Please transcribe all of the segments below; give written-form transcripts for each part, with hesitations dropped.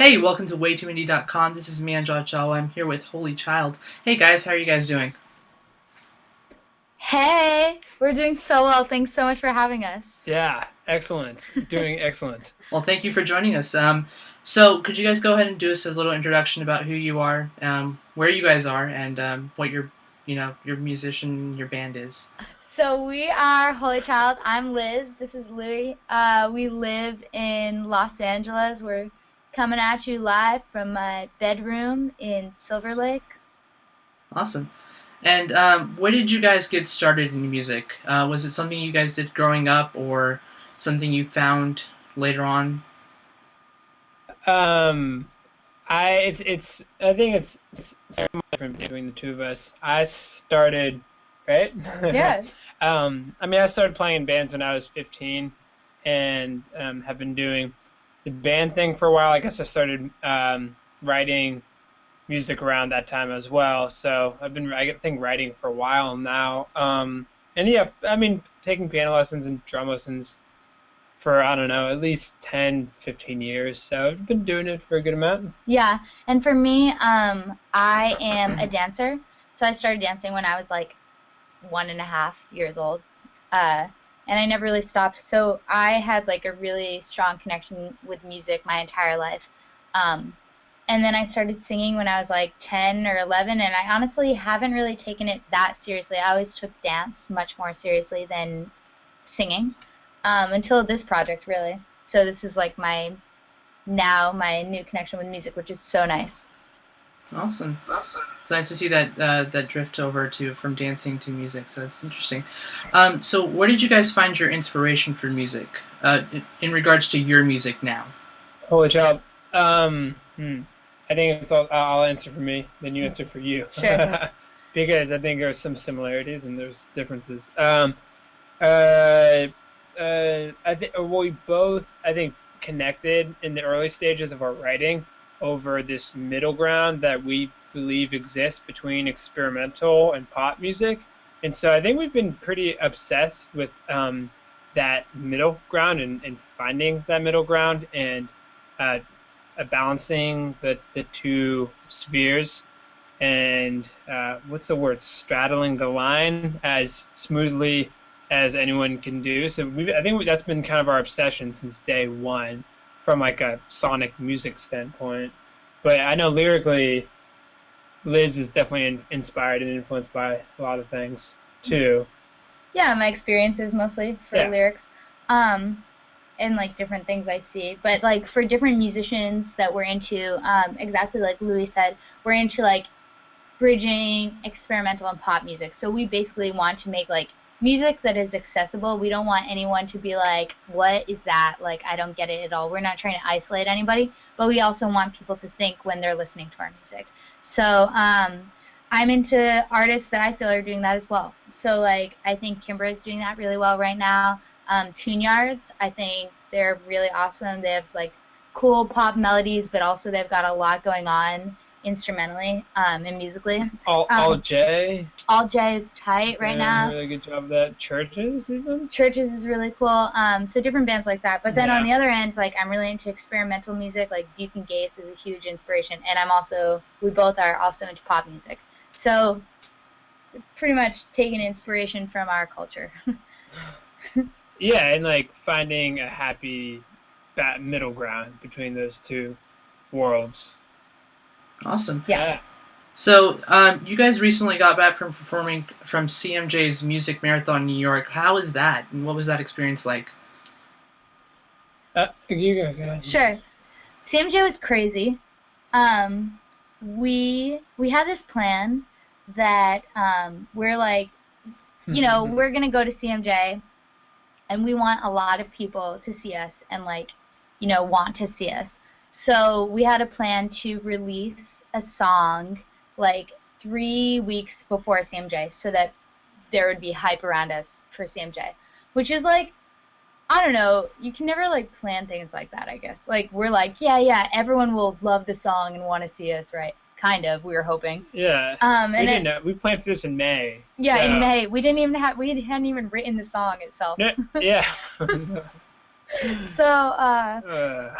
Hey, welcome to WayTooIndie.com. This is Manjot Jawa. I'm here with Holychild. Hey guys, how are you guys doing? Hey, we're doing so well. Thanks so much for having us. Yeah, excellent. Doing excellent. Well, thank you for joining us. So could you guys go ahead and do us a little introduction about who you are, where you guys are, and what your musician, your band is? So we are Holychild. I'm Liz. This is Louie. We live in Los Angeles. We're coming at you live from my bedroom in Silver Lake. Awesome. And where did you guys get started in music? Was it something you guys did growing up, or something you found later on? Um, I think it's somewhat different between the two of us. I started, right? Yeah. I started playing in bands when I was 15, and have been doing the band thing for a while. I guess I started writing music around that time as well. So I think writing for a while now. And yeah, taking piano lessons and drum lessons for, I don't know, at least 10, 15 years. So I've been doing it for a good amount. Yeah. And for me, I am a dancer. So I started dancing when I was like 1.5 years old. Uh, and I never really stopped. So I had like a really strong connection with music my entire life. Um, and then I started singing when I was like 10 or 11, and I honestly haven't really taken it that seriously. I always took dance much more seriously than singing until this project, really. So this is like my new connection with music, which is so nice. Awesome. It's nice to see that that drift over to from dancing to music. So that's interesting. So where did you guys find your inspiration for music? In regards to your music now. Holy child. I think I'll answer for me, then you answer for you. Sure. Because I think there's some similarities and there's differences. Uh, I think we both, I think, connected in the early stages of our writing over this middle ground that we believe exists between experimental and pop music. And so I think we've been pretty obsessed with that middle ground and finding that middle ground and uh, balancing the two spheres and what's the word, straddling the line as smoothly as anyone can do. So I think that's been kind of our obsession since day one, from like a sonic music standpoint. But I know lyrically, Liz is definitely inspired and influenced by a lot of things too. Yeah, my experiences mostly for Yeah. lyrics. Um, and like different things I see. But like for different musicians that we're into, exactly like Louis said, we're into like bridging experimental and pop music. So we basically want to make like music that is accessible. We don't want anyone to be like, what is that? Like, I don't get it at all. We're not trying to isolate anybody, but we also want people to think when they're listening to our music. So I'm into artists that I feel are doing that as well. So like I think Kimbra is doing that really well right now. Tune Yards, I think they're really awesome. They have like cool pop melodies, but also they've got a lot going on instrumentally and musically. All J All J is tight right doing a now. really good job of that. Churches even. Churches is really cool. So different bands like that. But then on Yeah. the other end, like I'm really into experimental music. Like Buchan Gaze is a huge inspiration, and we both are also into pop music. So pretty much taking inspiration from our culture. Yeah, and like finding a happy middle ground between those two worlds. Awesome. Yeah. Yeah. So you guys recently got back from performing from CMJ's Music Marathon in New York. How was that? And what was that experience like? You go ahead. Sure. CMJ was crazy. Um, we had this plan that we're like, we're gonna go to CMJ, and we want a lot of people to see us and like, want to see us. So we had a plan to release a song like 3 weeks before CMJ, so that there would be hype around us for CMJ, which is like I don't know. You can never like plan things like that, I guess. Like we're like, yeah, everyone will love the song and want to see us, right? Kind of. We were hoping. Yeah. And We then didn't know. We planned for this in May. yeah, in So. May we hadn't even written the song itself. No, yeah. So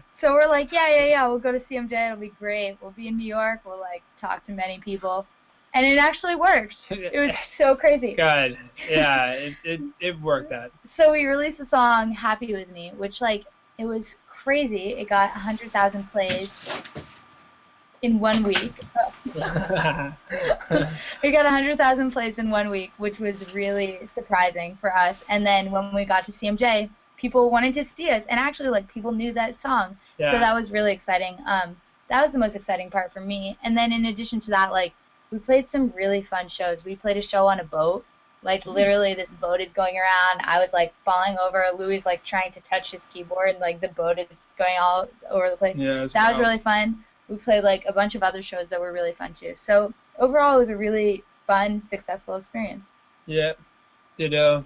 so we're like, yeah, we'll go to CMJ. It'll be great. We'll be in New York. We'll like talk to many people, and it actually worked. It was so crazy. God, yeah, it worked out. So we released a song, "Happy with Me," which like it was crazy. It got 100,000 plays in 1 week. We got 100,000 plays in 1 week, which was really surprising for us. And then when we got to CMJ, people wanted to see us, and actually, like, people knew that song. Yeah. So that was really exciting. That was the most exciting part for me. And then in addition to that, like, we played some really fun shows. We played a show on a boat. Like, literally, this boat is going around. I was, like, falling over. Louie's, like, trying to touch his keyboard, and, like, the boat is going all over the place. Yeah, that was really fun. We played, like, a bunch of other shows that were really fun, too. So overall, it was a really fun, successful experience. Yeah, ditto.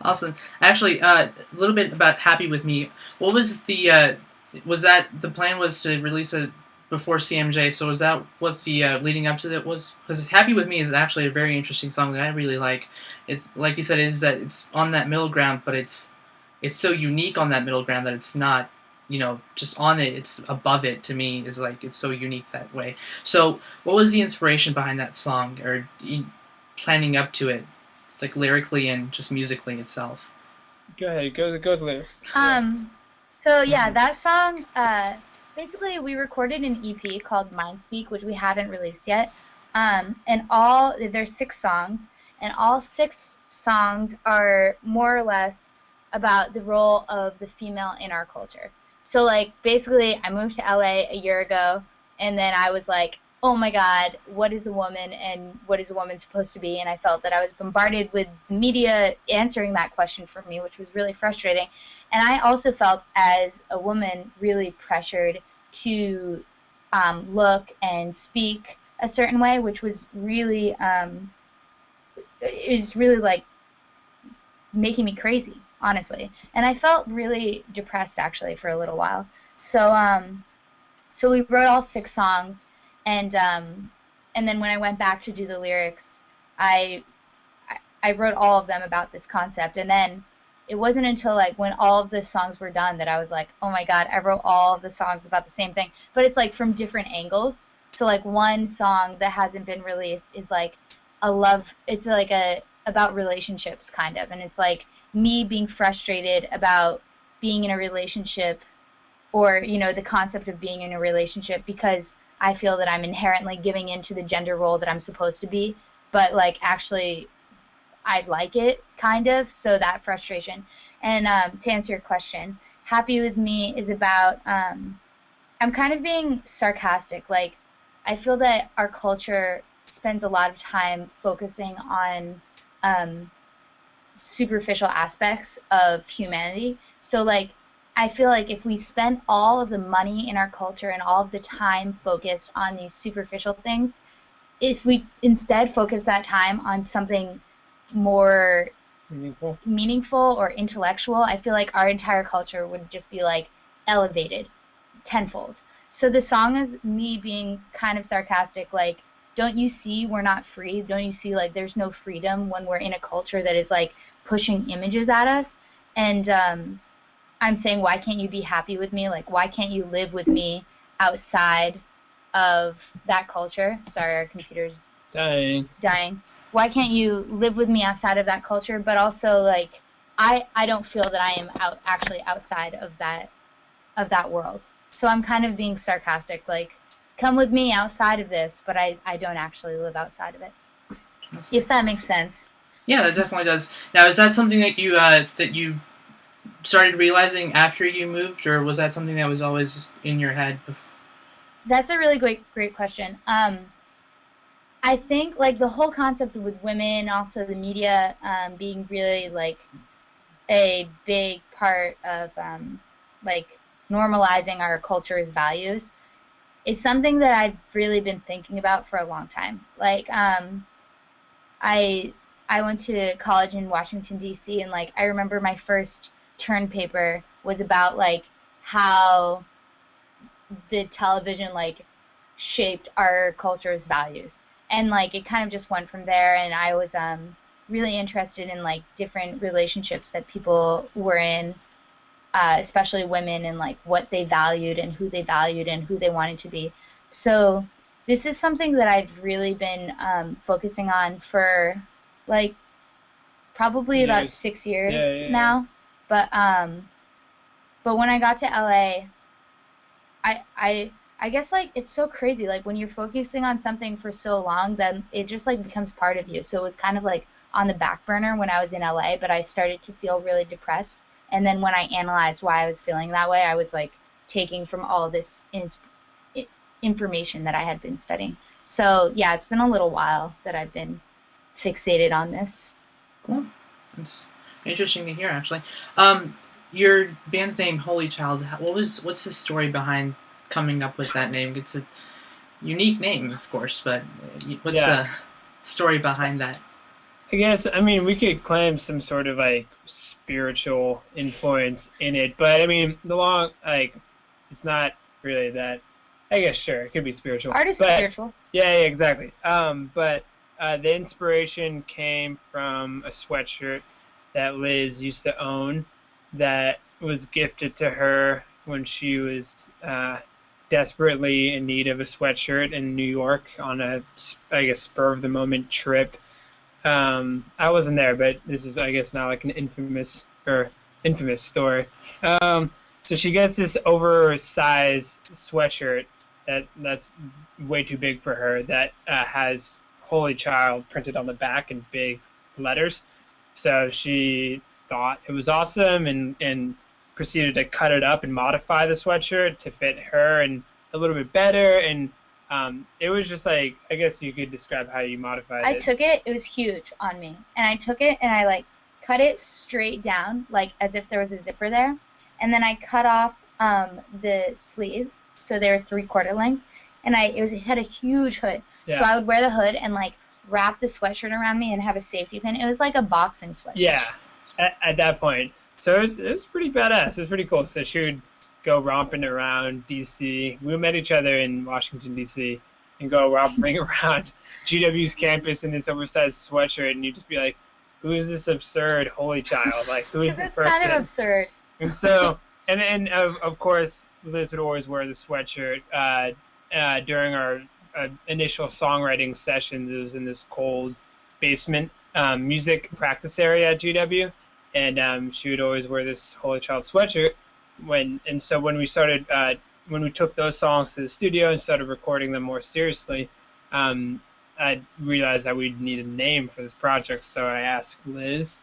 Awesome. Actually, a little bit about Happy With Me. What was the, was that, the plan was to release it before CMJ, so was that what the leading up to that was? Because Happy With Me is actually a very interesting song that I really like. It's, like you said, it's on that middle ground, but it's so unique on that middle ground that it's not, just on it, it's above it. To me, is like, it's so unique that way. So what was the inspiration behind that song, or planning up to it, like lyrically and just musically itself? Go ahead, go with lyrics. So yeah, that song, basically we recorded an EP called Mind Speak, which we haven't released yet. And there's 6 songs, and all 6 songs are more or less about the role of the female in our culture. So, like, basically, I moved to LA a year ago, and then I was like, oh my God, what is a woman, and what is a woman supposed to be? And I felt that I was bombarded with media answering that question for me, which was really frustrating. And I also felt, as a woman, really pressured to look and speak a certain way, which was really, like, making me crazy, honestly. And I felt really depressed, actually, for a little while. So we wrote all 6 songs, and then when I went back to do the lyrics, I wrote all of them about this concept. And then it wasn't until, like, when all of the songs were done that I was like, oh my God, I wrote all of the songs about the same thing, but it's like from different angles. So, like, one song that hasn't been released is like it's like about relationships, kind of, and it's like me being frustrated about being in a relationship, or the concept of being in a relationship, because I feel that I'm inherently giving into the gender role that I'm supposed to be, but, like, actually I like it, kind of. So that frustration. And to answer your question, Happy With Me is about, I'm kind of being sarcastic. Like, I feel that our culture spends a lot of time focusing on superficial aspects of humanity. So, like, I feel like if we spent all of the money in our culture and all of the time focused on these superficial things, if we instead focus that time on something more meaningful or intellectual, I feel like our entire culture would just be, like, elevated tenfold. So the song is me being kind of sarcastic, like, don't you see we're not free? Don't you see, like, there's no freedom when we're in a culture that is, like, pushing images at us? And I'm saying, why can't you be happy with me? Like, why can't you live with me outside of that culture? Sorry, our computer's dying. Why can't you live with me outside of that culture? But also, like, I don't feel that I am actually outside of that world. So I'm kind of being sarcastic, like, come with me outside of this, but I don't actually live outside of it. Awesome. If that makes sense. Yeah, that definitely does. Now, is that something that you started realizing after you moved, or was that something that was always in your head before? That's a really great question. I think, like, the whole concept with women, also the media being really, like, a big part of like, normalizing our culture's values is something that I've really been thinking about for a long time. Like, I went to college in Washington, D.C., and, like, I remember my first term paper was about, like, how the television, like, shaped our culture's values. And, like, it kind of just went from there. And I was really interested in like different relationships that people were in, especially women, and like what they valued and who they wanted to be. So this is something that I've really been focusing on for like probably about Years. 6 years Yeah. now. But when I got to LA, I guess like it's so crazy. Like when you're focusing on something for so long, then it just like becomes part of you. So it was kind of like on the back burner when I was in LA, but I started to feel really depressed. And then when I analyzed why I was feeling that way, I was like taking from all this information that I had been studying. So yeah, it's been a little while that I've been fixated on this. Cool. That's interesting to hear, actually. Your band's name, Holychild. What's the story behind coming up with that name? It's a unique name, of course, but what's Yeah. the story behind that? I guess, I mean, we could claim some sort of like spiritual influence in it, but I mean, it's not really that. I guess sure, it could be spiritual. Art is but, spiritual. Yeah, exactly. But the inspiration came from a sweatshirt that Liz used to own that was gifted to her when she was desperately in need of a sweatshirt in New York on a, I guess, spur of the moment trip. I wasn't there, but this is, I guess, now like an infamous story. So she gets this oversized sweatshirt that's way too big for her that has Holychild printed on the back in big letters. So she thought it was awesome and proceeded to cut it up and modify the sweatshirt to fit her and a little bit better. And it was just like, I guess you could describe how you modified it. I took it, it was huge on me. And I took it and I like cut it straight down, like as if there was a zipper there. And then I cut off the sleeves, so they were 3/4 length. And it had a huge hood. Yeah. So I would wear the hood and like wrap the sweatshirt around me and have a safety pin. It was like a boxing sweatshirt. Yeah, at that point. So it was pretty badass. It was pretty cool. So she would go romping around DC. We met each other in Washington, DC, and go romping around GW's campus in this oversized sweatshirt, and you'd just be like, who is this absurd Holychild? Like, who is this person? It's kind of absurd. And so, and of course, Liz would always wear the sweatshirt during our initial songwriting sessions. It was in this cold basement music practice area at GW, and she would always wear this Holychild sweatshirt. So when we started, when we took those songs to the studio and started recording them more seriously, I realized that we'd need a name for this project. So I asked Liz,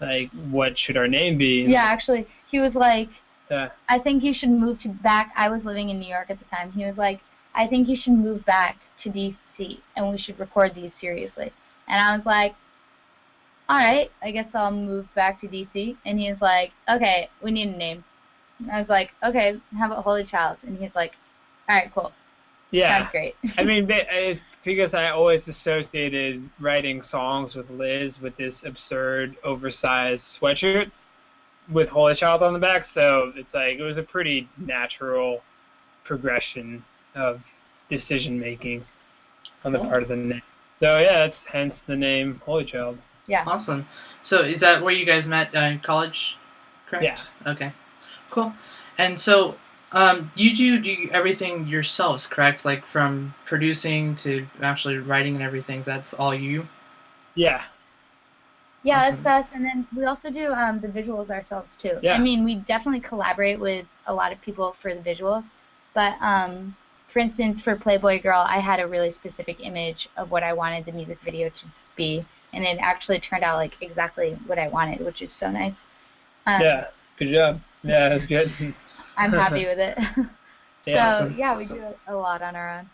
like, what should our name be? Yeah, actually, he was like, I think you should move back. I was living in New York at the time. He was like, I think you should move back to DC and we should record these seriously. And I was like, all right, I guess I'll move back to DC. And he was like, okay, we need a name. And I was like, okay, how about Holychild? And he's like, all right, cool. Yeah. Sounds great. I mean, because I always associated writing songs with Liz with this absurd, oversized sweatshirt with Holychild on the back. So it's like, it was a pretty natural progression of decision making on the part of the name. So yeah, that's hence the name Holychild. Yeah. Awesome. So is that where you guys met in college? Correct? Yeah. Okay. Cool. And so you do everything yourselves, correct? Like from producing to actually writing and everything. That's all you? Yeah. Yeah, Awesome. that's us. And then we also do the visuals ourselves too. Yeah. I mean, we definitely collaborate with a lot of people for the visuals. But for instance, for Playboy Girl, I had a really specific image of what I wanted the music video to be. And it actually turned out like exactly what I wanted, which is so nice. Yeah, good job. Yeah, that's good. I'm happy with it. Yeah, so awesome. yeah, we do a lot on our own.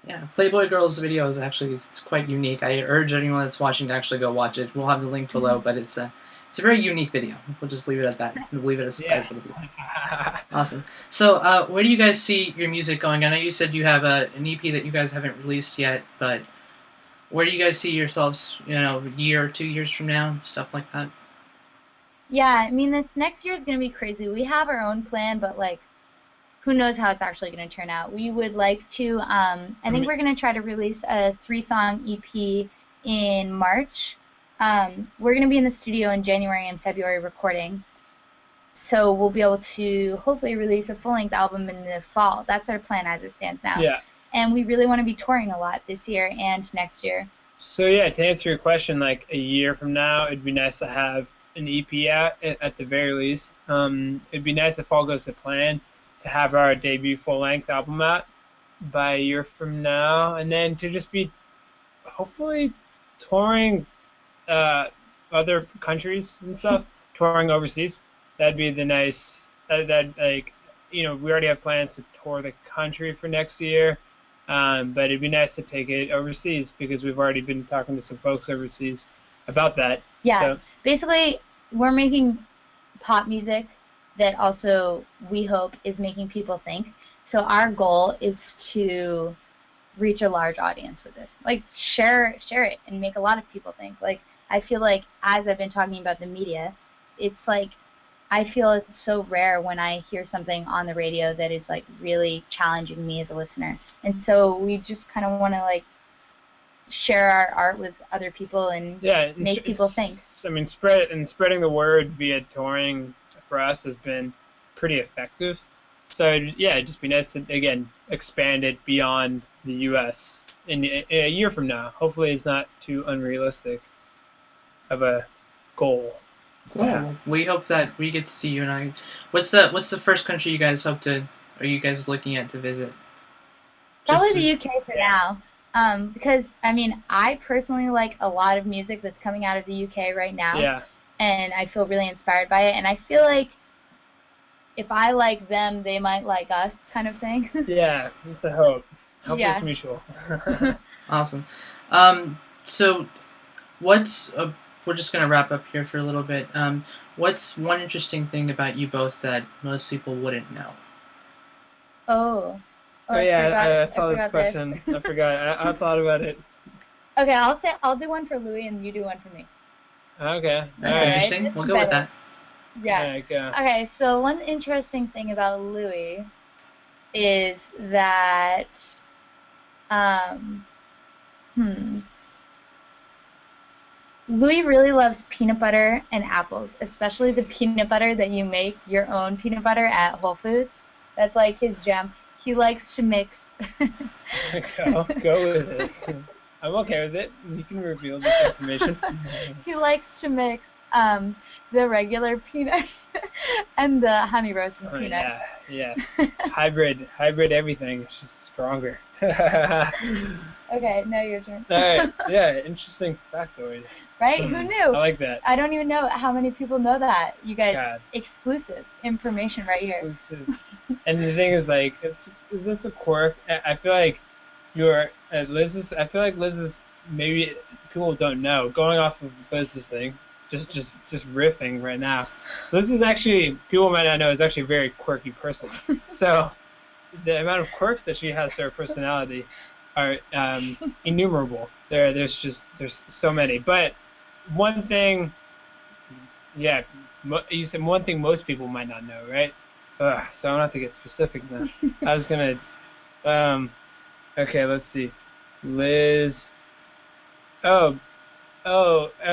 Yeah, Playboy Girl's video is actually it's quite unique. I urge anyone that's watching to actually go watch it. We'll have the link below, but it's a very unique video. We'll just leave it at that. We'll leave it as a surprise little video. Awesome. So, where do you guys see your music going? I know you said you have an EP that you guys haven't released yet, but where do you guys see yourselves, a year or 2 years from now, stuff like that? Yeah, I mean, this next year is going to be crazy. We have our own plan, but like, who knows how it's actually going to turn out. We would like to, I think we're going to try to release a 3-song EP in March. We're going to be in the studio in January and February recording. So we'll be able to hopefully release a full-length album in the fall. That's our plan as it stands now. Yeah. And we really want to be touring a lot this year and next year. So yeah, to answer your question, like a year from now, it'd be nice to have an EP out at the very least. It'd be nice if all goes to plan to have our debut full-length album out by a year from now, and then to just be hopefully touring other countries and stuff, touring overseas. That'd be the nice. That like, we already have plans to tour the country for next year. But it'd be nice to take it overseas because we've already been talking to some folks overseas about that. Yeah, So, basically, we're making pop music that also, we hope, is making people think. So our goal is to reach a large audience with this. Like, share it and make a lot of people think. Like, I feel like, as I've been talking about the media, it's like, I feel it's so rare when I hear something on the radio that is like really challenging me as a listener. And so we just kind of want to like share our art with other people and make people think. I mean, spreading the word via touring for us has been pretty effective. So yeah, it'd just be nice to again expand it beyond the U.S. in a year from now. Hopefully, it's not too unrealistic of a goal. Cool. Yeah. We hope that we get to see you. And what's the first country you guys are you guys looking at to visit? Probably the UK for now. Because I mean, I personally like a lot of music that's coming out of the UK right now. Yeah. And I feel really inspired by it. And I feel like if I like them, they might like us, kind of thing. Yeah, it's a hope. Hope it's mutual. Awesome. So we're just going to wrap up here for a little bit. What's one interesting thing about you both that most people wouldn't know? Oh yeah, I saw this question. I forgot. I thought about it. Okay, I'll do one for Louie and you do one for me. Okay. That's interesting. Right. We'll go with that. Yeah. Right, go. Okay, so one interesting thing about Louie is that Louie really loves peanut butter and apples, especially the peanut butter that you make your own peanut butter at Whole Foods. That's like his jam. He likes to mix. Go with this. I'm okay with it. You can reveal this information. He likes to mix the regular peanuts and the honey roasted peanuts. Yeah, yes. Hybrid everything. It's just stronger. Okay, now your turn. All right. Yeah, interesting factoid. Right? Who knew? I like that. I don't even know how many people know that. You guys, exclusive information right here. Exclusive. And the thing is, like, that's a quirk. I feel like Liz's. I feel like Liz's. Maybe people don't know. Going off of Liz's thing, just riffing right now. Liz is actually, people might not know, is actually a very quirky person. So the amount of quirks that she has to her personality are innumerable. There's so many. But one thing, you said one thing most people might not know, right? So I don't have to get specific now. I was gonna, okay, let's see, Liz. I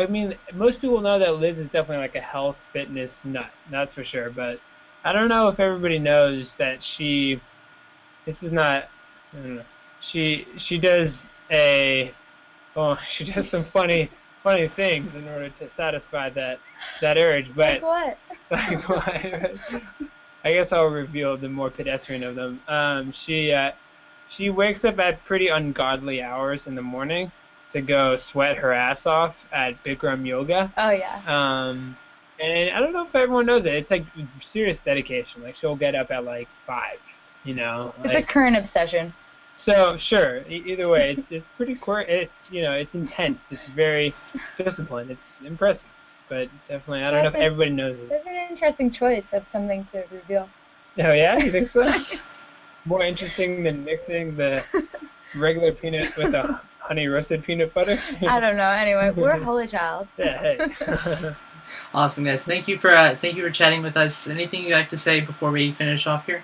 mean, most people know that Liz is definitely like a health fitness nut. That's for sure. But I don't know if everybody knows that she. This is not. I don't know. She does she does some funny things in order to satisfy that urge. But like what? I guess I'll reveal the more pedestrian of them. She wakes up at pretty ungodly hours in the morning to go sweat her ass off at Bikram yoga. Oh yeah. And I don't know if everyone knows it. It's like serious dedication. Like she'll get up at like 5. It's a current obsession. So sure, either way, it's pretty it's it's intense. It's very disciplined. It's impressive, but definitely I don't know if everybody knows this. That's an interesting choice of something to reveal. Oh yeah, you think so? More interesting than mixing the regular peanut with a honey roasted peanut butter? I don't know. Anyway, we're Holychild. Yeah. Hey. Awesome, guys. Thank you for chatting with us. Anything you'd like to say before we finish off here?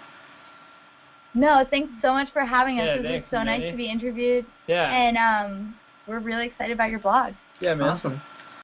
No, thanks so much for having us. Yeah, this was so nice to be interviewed. Yeah. And we're really excited about your blog. Yeah, man. Awesome.